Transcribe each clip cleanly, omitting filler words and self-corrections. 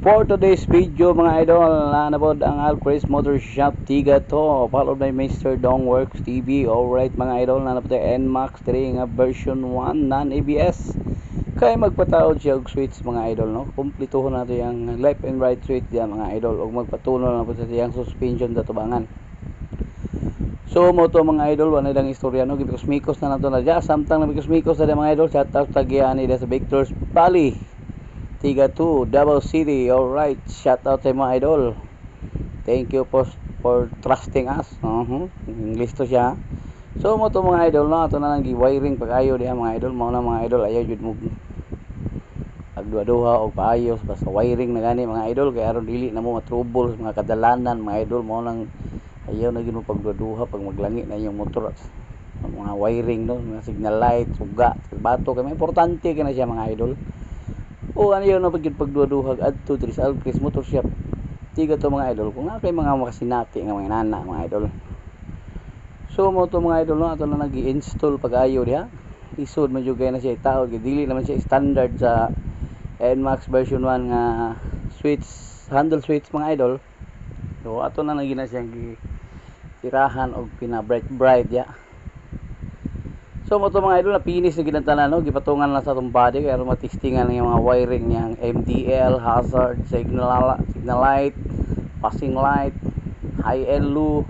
For today's video mga idol, nanabod ang Alcris Motor Shop Tiga to, followed by Mr. Dongworks TV. Alright mga idol, nanabod ang NMAX 3 nga version 1 non-ABS. Kaya magpataod siya og switch mga idol, no? Kumplituhon nato yung left and right switch diyan mga idol, og magpatuno na po sa siyang suspension sa tubangan. So mo to mga idol, wala lang istorya, no? Mikos na nato na diya, samtang na mikos na mga idol. Shout out tagiani sa Victor's Valley Tiga 2, Davao City. Alright, shout out sa mga idol. Thank you for trusting us. Listo siya. So mo to mga idol, no? Ato na lang gi-wiring pag-ayo diha mga idol. Mao na mga idol, ayaw jud mo agduha-duha og paayos basta wiring na gani mga idol, kay aron dili na mo matrouble sa mga kadalanan mga idol. Mao nang ayaw na gid mo pagduha pag maglangi na yung motor, mga wiring, no? Mga signal light, suga, bato, kay importante kay na siya mga idol. O ano yun na pagduha-duhag adto diri sa Alcris Motor Shop Tiga to mga idol, kung kay mga makasinati nga mga nana mga idol. So mo to mga idol, no? Ato na nag-i-install pag-ayo diha. Isod man jud na siya itaod, dili naman siya standard sa NMAX version 1 nga switch, handle switch mga idol. So ato na nagina siyang gitirahan og pina-bright ya. So mo to mga idol, na finish na ginantanan, no? Gipatungan na sa tong body kaya matistingan lang yung mga wiring niyang MDL, hazard, signal light, passing light, high and low.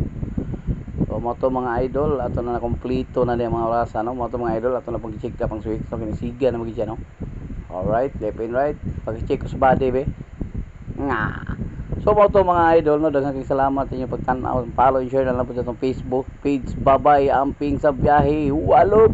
So mo to mga idol, ato na kompleto na niya mga orasa, no? Mo to mga idol, ato na pag-check ka pang switch, so kinisiga na magigya, no? Alright, left and right, pag-check ko sa body be nga. So mo to mga idol, no? Daghang salamat sa inyong pagtanaw, follow and share na lang po sa itong Facebook page. Bye bye, amping sa biyahe, walop.